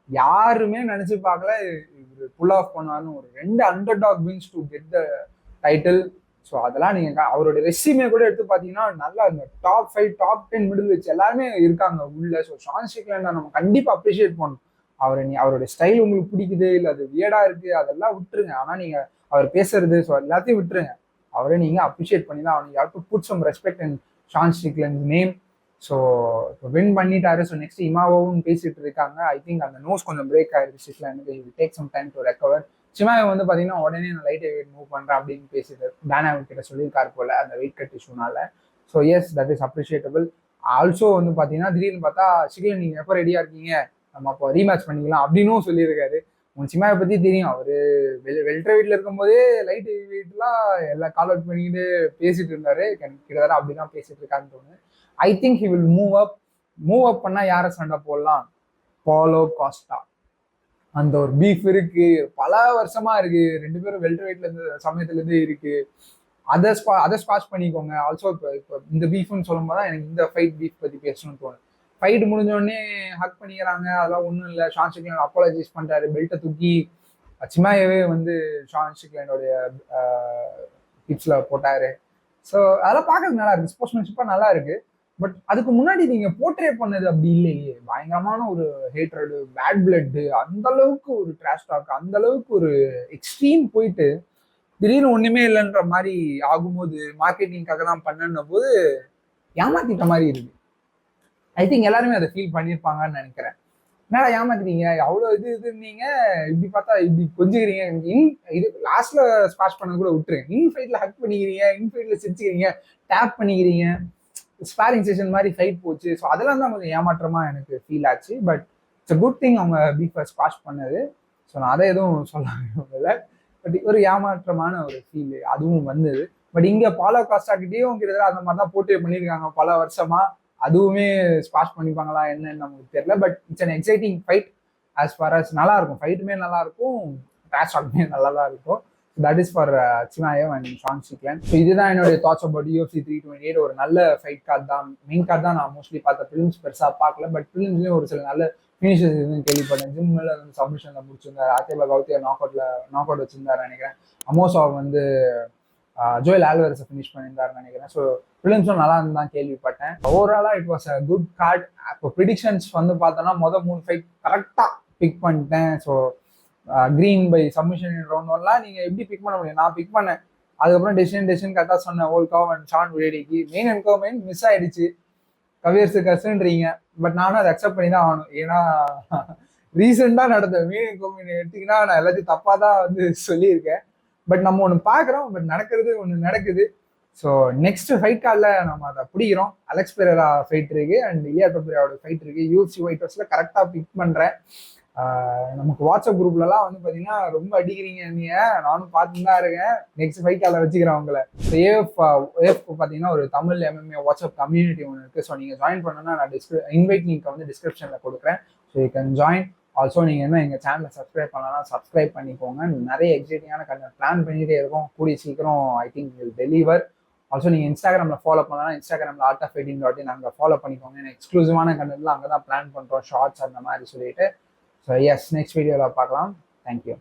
யாருமே நினைச்சு பார்க்கல இவர் புல் ஆஃப் பண்ணுவாருன்னு. ஒரு 2 underdog wins to get the title. So அதெல்லாம் நீங்க அவருடைய ரெஸ்யூமே கூட எடுத்து பார்த்தீங்கன்னா நல்லா இந்த டாப் 5 டாப் 10 மிடில் வெயிட்ஸ் எல்லாருமே இருக்காங்க உள்ள. ஸோ ஷான் ஸ்ட்ரிக்லண்ட் நம்ம கண்டிப்பா அப்ரிஷியேட் பண்ணணும். அவருடைய ஸ்டைல் உங்களுக்கு பிடிக்குது இல்லை அது வியர்டா இருக்கு அதெல்லாம் விட்டுருங்க. ஆனா நீங்க அவர் பேசுறது ஸோ எல்லாத்தையும் விட்டுருங்க, அவரை நீங்க அப்ரிஷியேட் பண்ணி தான் அவனுக்கு யாருக்கு put some respect in Sean Strickland name. So இப்போ வின் பண்ணிட்டாரு. ஸோ நெக்ஸ்ட் இமாவோன்னு பேசிட்டு இருக்காங்க. ஐ திங்க் அந்த நோஸ் கொஞ்சம் பிரேக் ஆயிருக்கு ஸ்ட்ரிக்லண்டுக்கு, இது take some time to recover. Chimaev வந்து பார்த்தீங்கன்னா உடனே நான் லைட் வெயிட் மூவ் பண்ணுறேன் அப்படின்னு பேசிட்டு பேனாவின் கிட்ட சொல்லியிருக்காரு போல அந்த வெயிட் கட் இஷ்யூனால. So yes, that is appreciable. Also வந்து பார்த்தீங்கன்னா திடீர்னு பார்த்தா ஸ்ட்ரிக்லண்ட் நீங்கள் எப்போ ரெடியாக இருக்கீங்க நம்ம அப்போ ரீமேட்ச் பண்ணிக்கலாம் அப்படின்னும் சொல்லியிருக்காரு. உங்க சிமாயை பற்றி தெரியும், அவர் வெல்ட்ரு வெயிட்ல இருக்கும்போதே லைட் வெயிட்லாம் எல்லாம் கால் அவுட் பண்ணிக்கிட்டு பேசிட்டு இருந்தாரு. கிட்டத்தட்ட அப்படிதான் பேசிட்டு இருக்கான்னு தோணுது. I think he will move up பண்ணா யாரை சண்டை போடலாம், பாலோ காஸ்டா. அந்த ஒரு பீஃப் இருக்கு, பல வருஷமா இருக்கு, 2 பேரும் வெல்டர் வெயிட்ல இருந்து சமயத்துல இருந்தே இருக்கு. அதை ஸ்பாஷ் பண்ணிக்கோங்க. ஆல்சோ இப்போ இந்த பீஃப்னு சொல்லும்போது தான் எனக்கு இந்த ஃபைட் பீஃப் பத்தி பேசணும்னு தோணுது. ஃபைட் முடிஞ்ச உடனே ஹக் பண்ணிக்கிறாங்க, அதெல்லாம் ஒன்றும் இல்லை. ஷான் ஸ்ட்ரிக்லைன் அப்பாலஜைஸ் பண்றாரு, பெல்ட்டை தூக்கி சிமாயாவே வந்து ஷான் ஸ்ட்ரிக்லைனோடைய ஹிப்ஸ்ல போட்டாரு. ஸோ அதெல்லாம் பார்க்கறது நல்லா இருக்கு, ஸ்போர்ட்ஸ்மேன்ஷிப்பா நல்லா இருக்கு. பட் அதுக்கு முன்னாடி நீங்க போர்ட்ரே பண்ணது அப்படி இல்லையே. பயங்கரமான ஒரு ஹேட்ரடு, பேட் பிளட், அந்த அளவுக்கு ஒரு ட்ராஷ் டாக், அந்த அளவுக்கு ஒரு எக்ஸ்ட்ரீம் போயிட்டு திடீர்னு ஒண்ணுமே இல்லைன்ற மாதிரி ஆகும்போது, மார்க்கெட்டிங்காக தான் பண்ணுன போது ஏமாத்திட்ட மாதிரி இருக்கு. ஐ திங்க் எல்லாருமே அதை ஃபீல் பண்ணியிருப்பாங்கன்னு நினைக்கிறேன். என்னடா ஏமாத்துறீங்க, அவ்வளோ இருந்தீங்க, இப்படி பார்த்தா இப்படி கொஞ்சிக்கிறீங்க. இது லாஸ்ட்ல ஸ்பாஷ் பண்ண கூட விட்டுருங்க. இன் ஃபைட்ல ஹக் பண்ணிக்கிறீங்க, இன் ஃபைட்ல சிரிச்சுக்கிறீங்க, டேப் பண்ணிக்கிறீங்க, ஸ்பாரிங் செஷன் மாதிரி ஃபைட் போச்சு. ஸோ அதெல்லாம் தான் கொஞ்சம் ஏமாற்றமா எனக்கு ஃபீல் ஆச்சு. But it's a good thing அவங்க பீஃபை ஸ்பாஷ் பண்ணது. ஸோ நான் அதை எதுவும் சொல்ல. பட் ஒரு ஏமாற்றமான ஒரு ஃபீல் அதுவும் வந்தது. பட் இங்க பாலோ காஸ்டாக்கிட்டேயும் கிட்டத்தட்ட அந்த மாதிரி தான் போட்டு பண்ணியிருக்காங்க பல வருஷமா. அதுவுமே ஸ்பாஷ் பண்ணிப்பாங்களா என்னன்னு நமக்கு தெரியல. But it's an exciting fight. As for us நல்லா இருக்கும், ஃபைட்டுமே நல்லா இருக்கும், ட்ராஷ் டாக்குமே நல்லா தான் இருக்கும். That is for Chimaev and Sean Strickland. So இதுதான் என்னுடைய தாட்ஸ் அபவுட் UFC 328. ஒரு நல்ல ஃபைட் கார்டு தான், மெயின் கார்டு தான். நான் மோஸ்ட்லி பார்த்த ஃபிலிம்ஸ் பெருசாக பார்க்கல, பட் ஃபிலிம்ஸ்லேயும் ஒரு சில நல்ல ஃபினிஷஸ் இதுன்னு கேள்விப்பட்டேன். ஜிம்மில் வந்து சப்மிஷனில் முடிச்சிருந்தாரு, ஆத்தேபா கவுத்தியா நாக் அவுட் வச்சிருந்தாரு நினைக்கிறேன். அமோசா வந்து ஜோயல் ஆல்வரஸை ஃபினிஷ் பண்ணியிருந்தாருன்னு நினைக்கிறேன். ஸோ ஃபிலிம்ஸும் நல்லா இருந்து தான் கேள்விப்பட்டேன். ஓவராலாக it was a good card. இப்போ ப்ரிடிக்ஷன்ஸ் வந்து பார்த்தோன்னா மொதல் 3 ஃபைட் கரெக்டாக பிக் பண்ணிட்டேன். So Green by submission round 1லாம் நீங்கள் எப்படி பிக் பண்ண முடியும்? நான் பிக் பண்ணேன். அதுக்கப்புறம் டெசிஷன் கரெக்டாக சொன்னேன். ஓல்காவ் அண்ட் ஷான் விடேடிக்கு மெயின் அண்ட் மெயின் மிஸ் ஆயிடுச்சு. கவியர்ஸு கசுன்றீங்க, பட் நானும் அதை அக்செப்ட் பண்ணி தான் ஆகணும். ஏன்னா ரீசெண்டாக நடந்த மெயின் கோமெயின் எடுத்தீங்கன்னா நான் எல்லாத்தையும் தப்பாக தான் வந்து சொல்லியிருக்கேன். பட் நம்ம ஒன்று பார்க்குறோம், பட் நடக்கிறது ஒன்று நடக்குது. ஸோ நெக்ஸ்ட் ஃபைட் காலில் நம்ம அதை பிடிக்கிறோம். அலெக்ஸ் பெரேரா ஃபைட் இருக்கு அண்ட் இலியா பெரேராவோட ஃபைட் இருக்கு. UFC ஒயிட் ஹவுஸ்ல கரெக்டாக பிக் பண்ணுறேன். நமக்கு வாட்ஸ்அப் குரூப்லலாம் வந்து பார்த்தீங்கன்னா ரொம்ப அடிக்கிறீங்க நீங்க, நானும் பார்த்துட்டு தான் இருக்கேன். நெக்ஸ்ட் ஃபைட் காலில் வச்சுக்கிறேன் உங்களை. ஏஎஃப் பார்த்தீங்கன்னா ஒரு தமிழ் MMA வாட்ஸ்அப் கம்யூனிட்டி ஒன்று இருக்குது. ஸோ நீங்கள் ஜாயின் பண்ணணும்னா நான் இன்வைட் லிங்க் வந்து டிஸ்கிரிப்ஷனில் கொடுக்குறேன். So you can join. Also நீங்கள் என்ன எங்கள் சேனலை சப்ஸ்கிரைப் பண்ணலாம், சப்ஸ்கிரைப் பண்ணிக்கோங்க. நிறைய எக்ஸைட்டிங்கான கண்டென்ட் பிளான் பண்ணிகிட்டே இருக்கோம். கூடிய சீக்கிரம் I think will deliver. Also நீங்கள் இன்ஸ்டாகிராமில் ஃபாலோ பண்ணலாம். இன்ஸ்டாகிராமில் artoffighting.in அங்கே ஃபாலோ பண்ணிக்கோங்க. எக்ஸ்க்ளூசிவான கண்டென்ட்லாம் அங்கே தான் பிளான் பண்ணுறோம், ஷார்ட்ஸ் அந்த மாதிரி சொல்லிட்டு. ஸோ எஸ், நெக்ஸ்ட் வீடியோவில் பார்க்கலாம். தேங்க்யூ.